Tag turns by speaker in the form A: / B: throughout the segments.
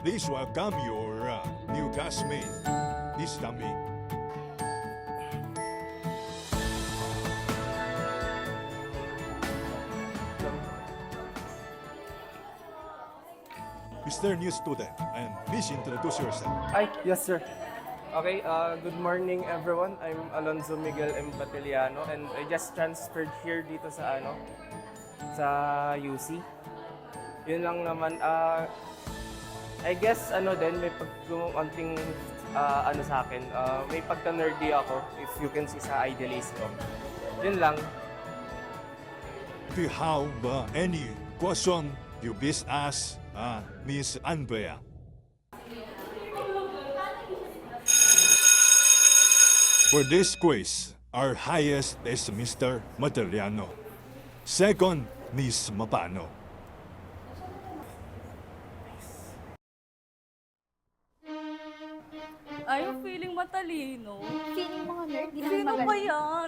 A: Please welcome your new classmate, Miss Dami. Mr. New Student, and please introduce yourself.
B: Ay, yes sir. Okay, good morning everyone. I'm Alonzo Miguel M. Batiliano and I just transferred here dito sa sa UC. Yun lang naman, I guess may konting sa akin, may pagka-nerdy ako if you can see sa idealist ko. Yun lang.
A: Do you have any question you wish ask Miss Andrea? For this quiz, our highest is Mr. Mataliano. Second, Miss Mapano.
C: Ayaw feeling matalino.
D: Feeling mga nerd, di naman
C: Sino ba
D: magaling.
C: yan?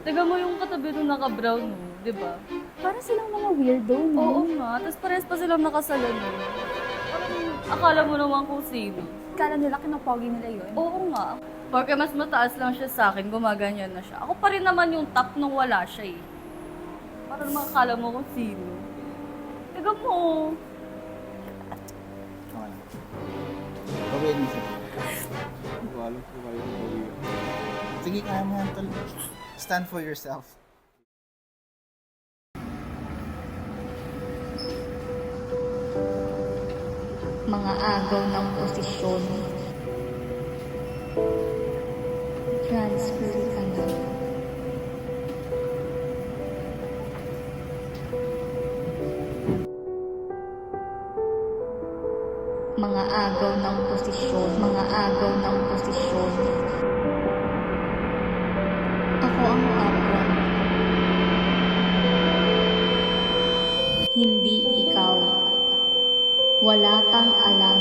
C: Tiga mo yung katabi nung naka-brown mo, di ba?
D: Parang silang mga weirdo, no?
C: Oo nga, tapos parehas pa silang nakasalamin. Parang akala mo naman kung sino.
D: Kala nila kinapogi nila yun.
C: Oo nga. Porque mas mataas lang siya sa akin, gumaganyan na siya. Ako pa rin naman yung top nung wala siya eh. Parang makakala mo kung sino. Tiga mo.
E: Okay lang. Gawin mo siya. Alam ko kayo gawin. Sige, kaya mo yan, tol. Stand for yourself.
F: Mga agaw ng posisyon. Transfer ka na. Mga agaw ng posisyon. Mga agaw ng posisyon. Ako ang kapwa. Hindi ikaw. Wala kang alam.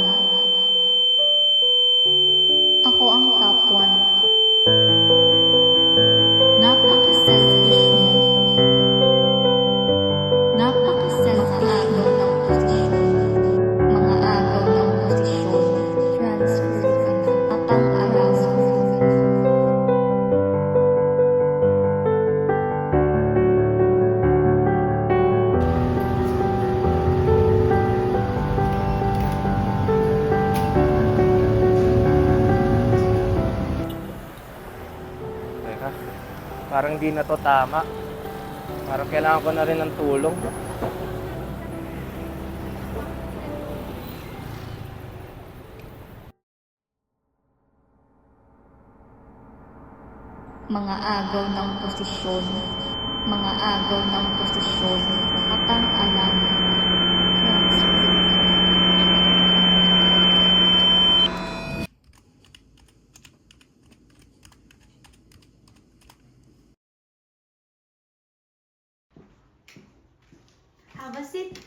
F: Ako ang top 1. Napaka-selfish mo. Napaka-selfish mo ng posisyon. Mga agaw ng posisyon. Transfer ka na. Atang alam.
B: Teka, parang di na to tama. Parang kailangan ko na rin ng tulong.
F: Mga agaw ng posisyon. Mga agaw ng posisyon. Atang alam. Transfer.
G: Have a seat.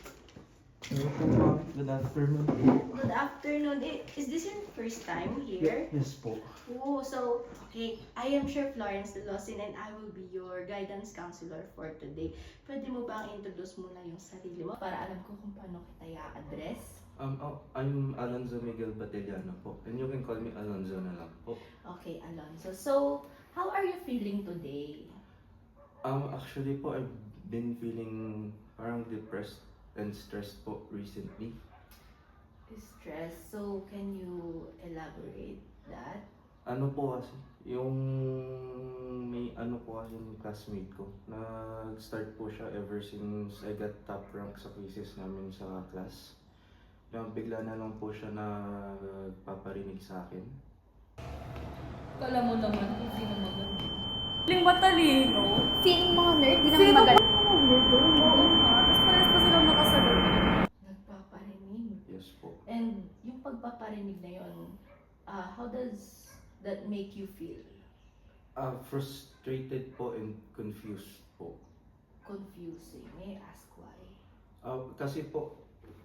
E: Hello po, ma'am. Good afternoon.
G: Good afternoon. Is this your first time here?
E: Yes po.
G: Oh, so, okay. I am sure Florence Delosin and I will be your guidance counselor for today. Pwede mo bang introduce muna yung sarili mo para alam ko kung paano kita i-address?
H: I'm Alonzo Miguel Batiliano po. And you can call me Alonzo na lang po.
G: Okay, Alonzo. So, how are you feeling today?
H: Actually po, I've been feeling parang depressed and stressed po recently.
G: Stress. So, can you elaborate that?
H: Ano po kasi, may ano po kasi yung classmate ko. Nag-start po siya ever since I got top rank sa quizzes namin sa class. Bigla na lang po siya nagpaparinig sa akin.
C: Akala mo naman kung sino magaling. Feeling matalino.
D: Feeling mga nerd, di naman
C: Sino ba
D: magaling.
C: mga weirdo? Oo nga, tapos parehas pa silang nakasalamin.
G: Nagpaparinig.
H: Yes po.
G: And yung pagpaparinig na yun, how does that make you feel?
H: Frustrated po and confused po.
G: Confusing. May I ask why?
H: Kasi po,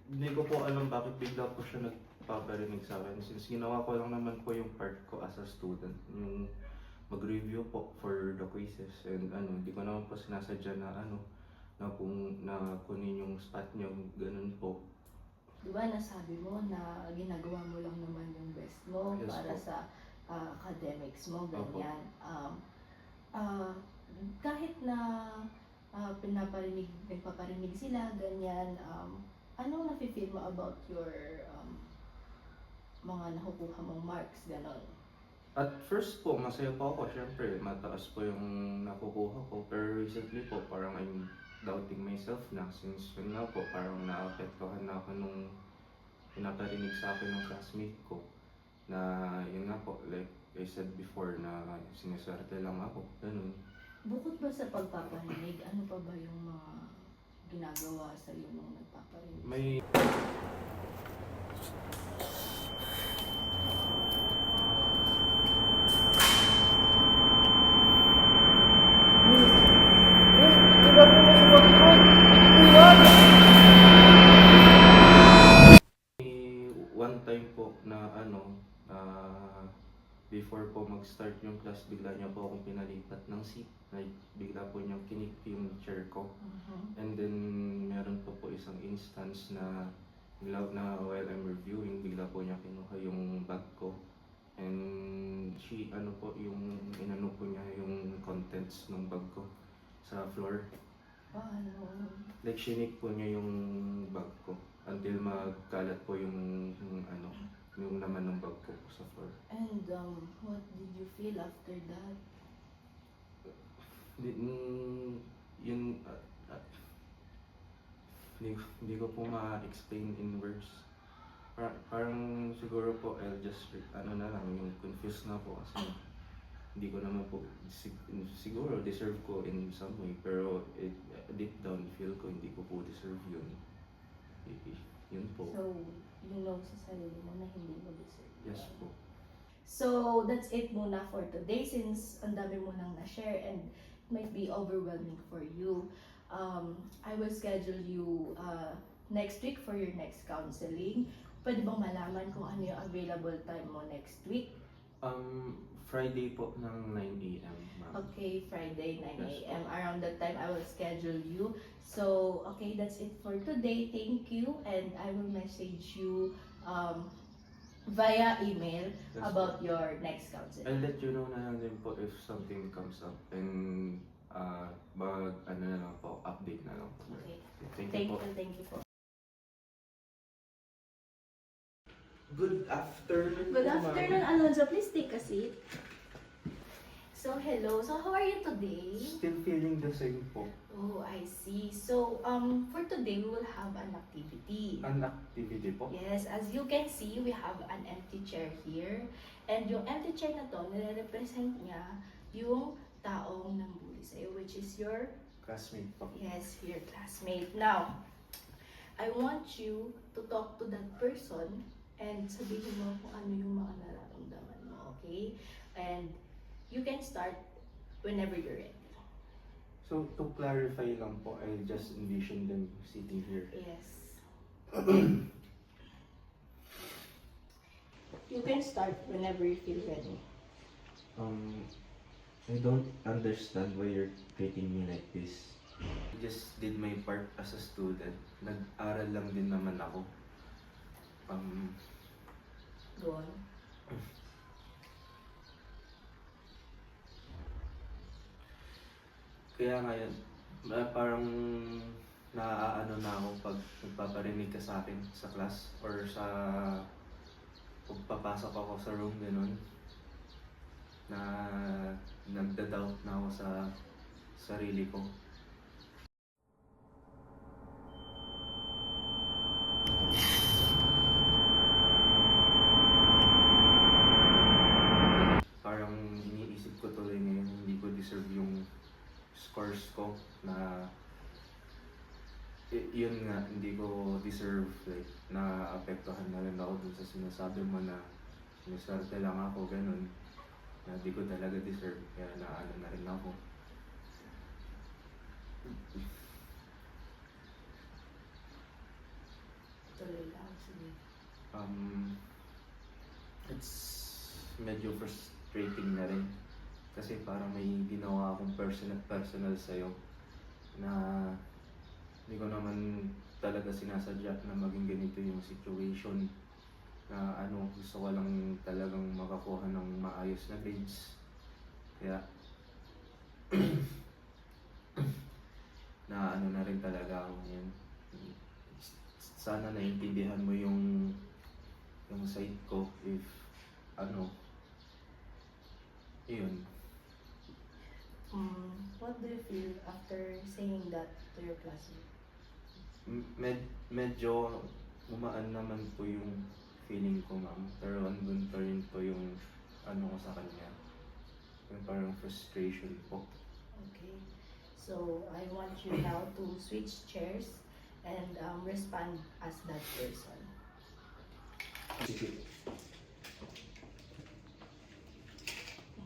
H: hindi ko po alam bakit bigla po siya nagpaparinig sa akin. Since ginawa ko lang naman po yung part ko as a student, yung mag-review po for the quizzes. And hindi ko naman po sinasadya na na kunin yung spot niyo, ganun po.
G: Di ba nasabi mo na ginagawa mo lang naman yung best mo
H: Yes
G: para
H: po.
G: sa academics mo,
H: Opo.
G: ganyan. Kahit na nagpaparinig sila, ganyan, anong nafe-feel mo about your mga nakukuha mong marks, ganon?
H: At first po, masaya po ako. Siyempre, mataas po yung nakukuha ko. Pero recently po, parang I'm doubting myself na. Since yun nga po, parang naapektuhan na ako nung pinaparinig sa akin ng classmate ko. Na yun nga po, like I said before, na siniswerte lang ako. Ganun.
G: Bukod ba sa pagpaparinig, ano pa ba yung mga ginagawa sa iyo nung nagpaparinig?
H: May one time po na before po mag-start yung class, bigla niya po akong pinalipat ng seat. Like, bigla po niyang kinik yung chair ko. And then, meron po isang instance na while I'm reviewing, bigla po niya kinuha yung bag ko. And inano po niya yung contents ng bag ko sa floor.
G: Paano?
H: Like, shinik po niya yung bag ko until magkalat po yung laman ng bag ko sa floor.
G: And what did you feel after that?
H: Hindi ko po ma-explain in words. Parang siguro po I'll just na lang, yung confused na po kasi hindi ko naman po siguro deserve ko in some way, pero deep down feel ko hindi ko po deserve yun. Yun po.
G: So, you know sa sarili mo na hindi mo deserve.
H: Yes po.
G: So, that's it muna for today since ang dami mo nang na-share and it might be overwhelming for you. I will schedule you next week for your next counseling. Pwede bang malaman kung ano yung available time mo next week?
H: Friday po ng 9 a.m. ma'am.
G: Okay, Friday, 9
H: Yes,
G: a.m. Around that time, I will schedule you. So, okay, that's it for today. Thank you. And I will message you via email
H: Yes,
G: about your next counseling.
H: I'll let you know na lang din po if something comes up and na lang po, update na lang po.
G: Okay.
H: Thank you po.
G: Thank you po.
H: Good afternoon.
G: Good afternoon, Alonzo. Please take a seat. So, hello. So, how are you today?
H: Still feeling the same po.
G: Oh, I see. So, for today, we will have an activity.
H: An activity po.
G: Yes, as you can see, we have an empty chair here. And yung empty chair na to, nire-represent niya yung taong nambuli sa'yo, which is your,
H: Classmate po.
G: yes, your classmate. Now, I want you to talk to that person and sabihin mo kung ano yung mga nararamdaman mo, okay? And you can start whenever you're ready.
H: So, to clarify lang po, I just envision them sitting here.
G: Yes. You can start whenever you feel ready.
H: I don't understand why you're treating me like this. I just did my part as a student. Nag-aral lang din naman ako.
G: Go on.
H: Kaya ngayon, parang naaano na ako pag nagpaparinig ka sa akin sa class or sa pagpapasok ako sa room, ganun. Na nagda-doubt na ako sa sarili ko. Parang iniisip ko tuloy ngayon, hindi ko deserve yung scores ko na yun nga, hindi ko deserve, like, na-apektuhan na rin ako dun sa sinasabi mo na siniswerte lang ako, ganun, na hindi ko talaga deserve, kaya naano na rin ako.
G: Tuloy lang. Sige.
H: It's medyo frustrating na rin kasi parang may ginawa akong personal sa'yo na hindi ko naman talaga sinasadya na maging ganito yung situation na gusto ko lang talagang makakuha ng maayos na grades. Kaya na na rin talaga ako ngayon. Sana naintindihan mo yung side ko if yun.
G: What do you feel after saying that to your classmate?
H: Medyo umaan naman po yung feeling ko, ma'am. Pero andun pa rin po yung ko sa kanya. Yung parang frustration po.
G: Okay. So, I want you now to switch chairs and respond as that person.
H: Sige.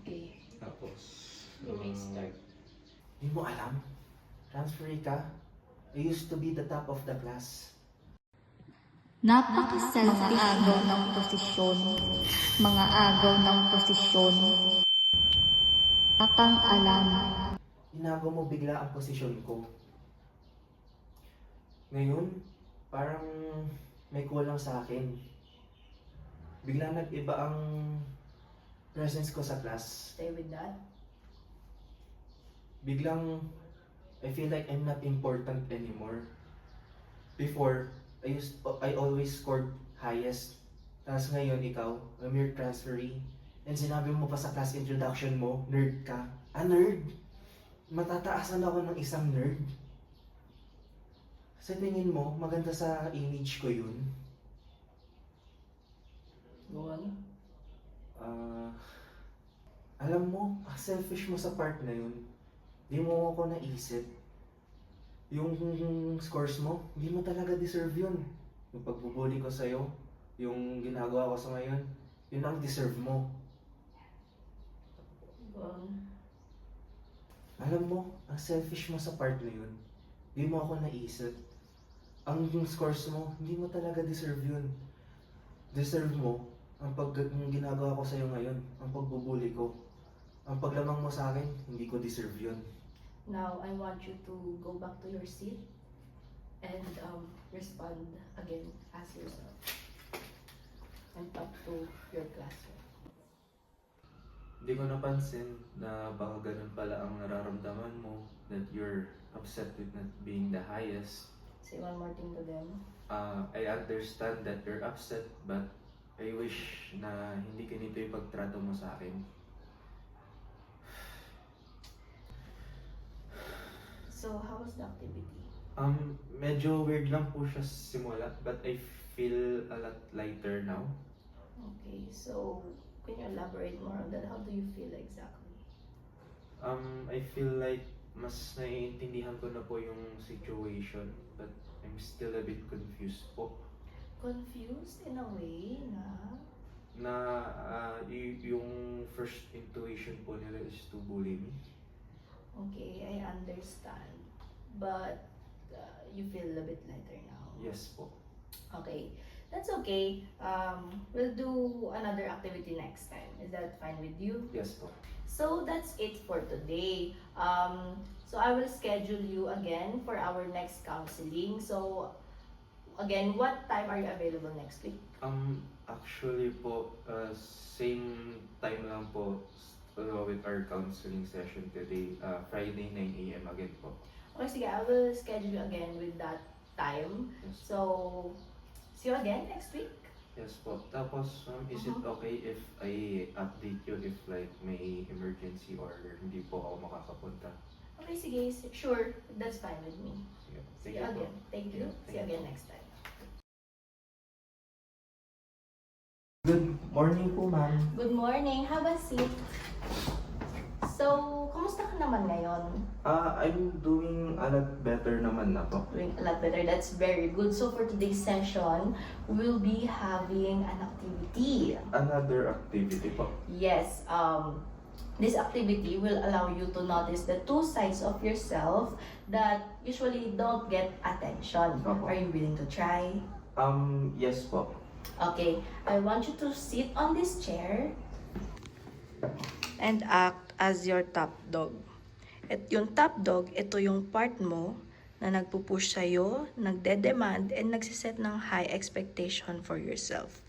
G: Okay.
H: Tapos,
G: You may start.
E: Hindi mo alam? Transfer ka? I used to be the top of the class.
F: Napaka-selfish agaw ng posisyon. Mga agaw ng posisyon. Kapang alam.
E: Inago mo bigla ang posisyon ko. Ngayon, parang may kulang sa akin. Bigla nag-iba ang presence ko sa class.
G: Stay with that.
H: biglang I feel like I'm not important anymore. Before, I always scored highest. Tapos ngayon, ikaw, a mere transferee. And sinabi mo pa sa class introduction mo, nerd ka. Ah, nerd? Matataasan ako ng isang nerd? Sa tingin mo, maganda sa image ko yun?
G: Go on.
H: Alam mo, selfish mo sa part na yun. Di mo ako naisip. Yung scores mo, hindi mo talaga deserve yun. Yung pagbubuli ko sa'yo, yung ginagawa ko sa ngayon, yun ang deserve mo.
G: Go on.
H: Alam mo, ang selfish mo sa part na yun. Di mo ako naisip. Ang scores mo, hindi mo talaga deserve yun. Deserve mo ang yung ginagawa ko sa'yo ngayon, ang pagbubuli ko. Ang paglamang mo sa akin, hindi ko deserve yun.
G: Now, I want you to go back to your seat and respond again as yourself and talk to your classmate.
H: Hindi ko napansin na baka ganun pala ang nararamdaman mo, that you're upset with not being the highest.
G: Say one more thing to them.
H: I understand that you're upset, but I wish na hindi ganito yung pagtrato mo sa akin.
G: So, how was the activity?
H: Medyo weird lang po siya simula, but I feel a lot lighter now.
G: Okay, so can you elaborate more on that? How do you feel exactly?
H: I feel like mas naiintindihan ko na po yung situation, but I'm still a bit confused po.
G: Confused in a way na
H: Yung first intuition po nila is to bully me.
G: okay, I understand. But you feel a bit lighter now.
H: Yes po.
G: Okay, that's okay. We'll do another activity next time. Is that fine with you?
H: Yes po.
G: So that's it for today. So I will schedule you again for our next counseling. So again, what time are you available next week?
H: Actually po, same time lang po with our counseling session today. Friday 9 AM again po.
G: Okay, sige, I will schedule you again with that time.
H: Yes.
G: So, see you again next week.
H: Yes po. Tapos, is it okay if I update you if like may emergency or hindi po ako makakapunta?
G: Okay, sige, sure. That's fine with me.
H: Sige.
G: See you again. Thank you.
H: Yeah,
G: See you
H: thank
G: again
H: you.
G: next time.
E: Good morning po, ma'am.
G: Good morning. Have a seat. So, kumusta ka naman ngayon?
H: I'm doing a lot better naman na po.
G: Doing a lot better. That's very good. So, for today's session, we'll be having an activity.
H: Another activity po.
G: Yes, this activity will allow you to notice the two sides of yourself that usually don't get attention.
H: Opo.
G: Are you willing to try?
H: Yes po.
G: Okay, I want you to sit on this chair and act as your top dog. At yung top dog, ito yung part mo
I: na nagpupush sa'yo, nagde-demand, and nagsiset ng high expectation for yourself.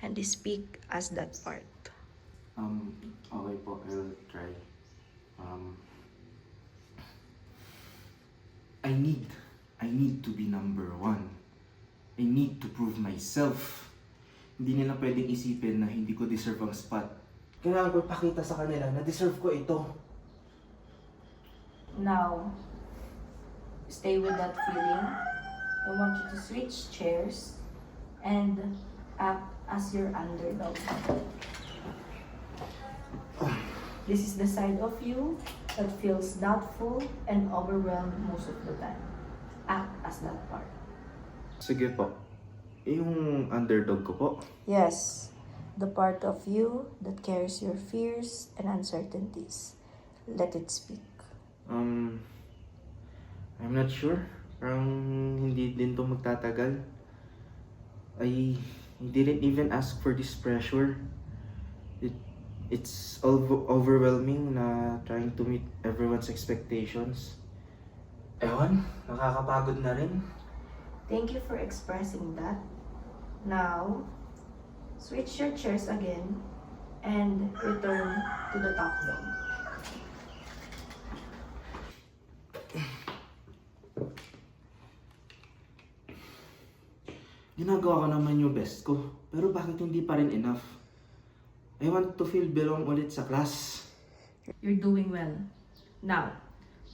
I: And speak as that part.
H: Okay po, I'll try. I need to be number one. I need to prove myself. Hindi nila pwedeng isipin na hindi ko deserve ang spot. Kailangan ko ipakita sa kanila na deserve ko ito.
I: Now, stay with that feeling. I want you to switch chairs and act as your underdog. This is the side of you that feels doubtful and overwhelmed most of the time. Act as that part.
H: Sige po. Yung underdog ko po.
I: Yes, the part of you that carries your fears and uncertainties. Let it speak.
H: I'm not sure. Parang hindi din to magtatagal. I didn't even ask for this pressure. It's overwhelming na trying to meet everyone's expectations. Ewan, nakakapagod na rin.
I: Thank you for expressing that. Now, switch your chairs again and return to the top zone.
H: Ginagawa ko naman yung best ko, pero bakit hindi pa rin enough? I want to feel belong ulit sa class.
I: You're doing well. Now,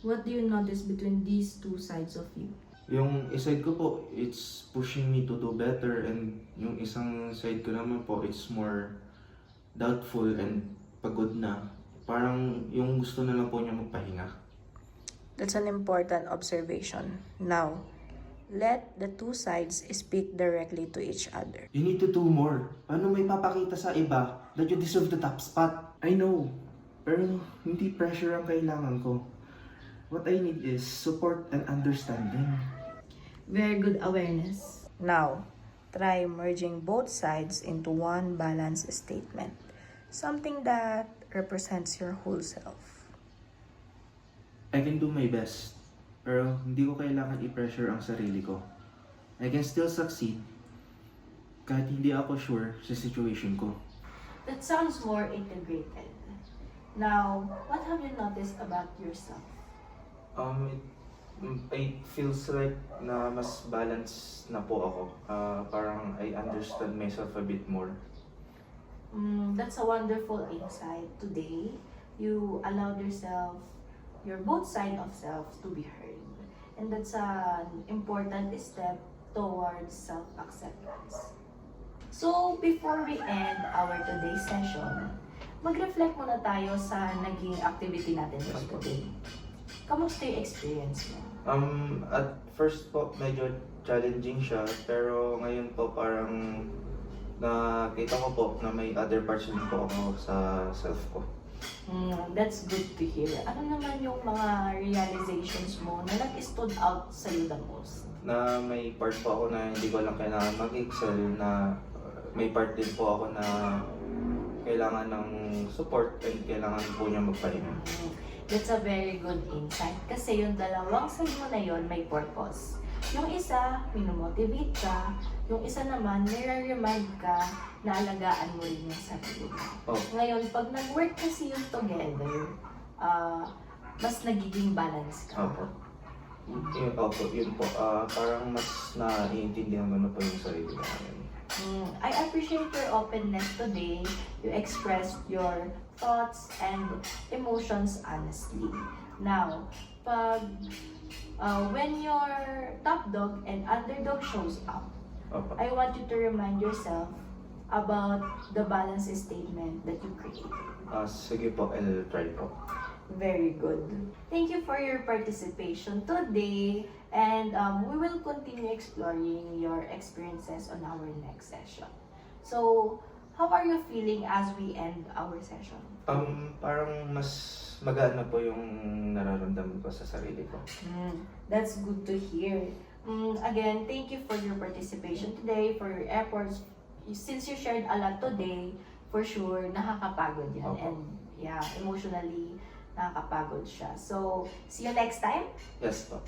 I: what do you notice between these two sides of you?
H: Yung side ko po, it's pushing me to do better, and yung isang side ko naman po, it's more doubtful and pagod na. Parang yung gusto na lang po niya magpahinga.
I: That's an important observation. Now, let the two sides speak directly to each other.
H: You need to do more. Paano may papakita sa iba that you deserve the top spot? I know, pero hindi pressure ang kailangan ko. What I need is support and understanding.
I: Very good awareness. Now, try merging both sides into one balanced statement. Something that represents your whole self.
H: I can do my best, pero hindi ko kailangan i-pressure ang sarili ko. I can still succeed kahit hindi ako sure sa situation ko.
I: That sounds more integrated. Now, what have you noticed about yourself?
H: It feels like na mas balanced na po ako. Parang I understand myself a bit more.
I: That's a wonderful insight. Today, you allowed yourself, your both side of self to be heard. And that's an important step towards self-acceptance. So, before we end our today's session, mag-reflect muna tayo sa naging activity natin for today. Kamusta yung experience mo?
H: At first po, medyo challenging siya, pero ngayon po parang nakita ko po na may other parts din po ako sa self ko.
I: That's good to hear. Ano naman yung mga realizations mo na nag-stood out sa'yo the most?
H: Na may part po ako na hindi ko lang kailangan mag-excel, na may part din po ako na kailangan ng support and kailangan po niya magpahinga.
I: That's a very good insight kasi yung dalawang side mo na yon may purpose. Yung isa, minomotivate ka. Yung isa naman, nire-remind ka na alagaan mo rin yung sarili mo.
H: Oh.
I: Ngayon, pag nag-work kasi yung together, mas nagiging balance ka.
H: Opo. Yun po. Parang mas naiintindihan mo na po yung sarili mo ngayon.
I: I appreciate your openness today. You expressed your thoughts and emotions honestly. Now, when your top dog and underdog shows up,
H: Opo.
I: I want you to remind yourself about the balance statement that you created.
H: Sige po, I'll try po.
I: Very good. Thank you for your participation today, and we will continue exploring your experiences on our next session. So, how are you feeling as we end our session?
H: Parang mas magaan na po yung nararamdaman ko sa sarili ko.
I: That's good to hear. Again, thank you for your participation today, for your efforts. Since you shared a lot today, for sure, nakakapagod yan.
H: Opo.
I: And yeah, emotionally, nakakapagod siya. So, see you next time.
H: Yes po.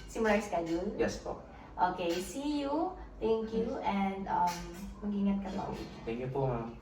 I: Simula yung schedule.
H: Yes po.
I: Okay, see you. Thank you. And mag-ingat ka pa.
H: Thank you po, ma'am.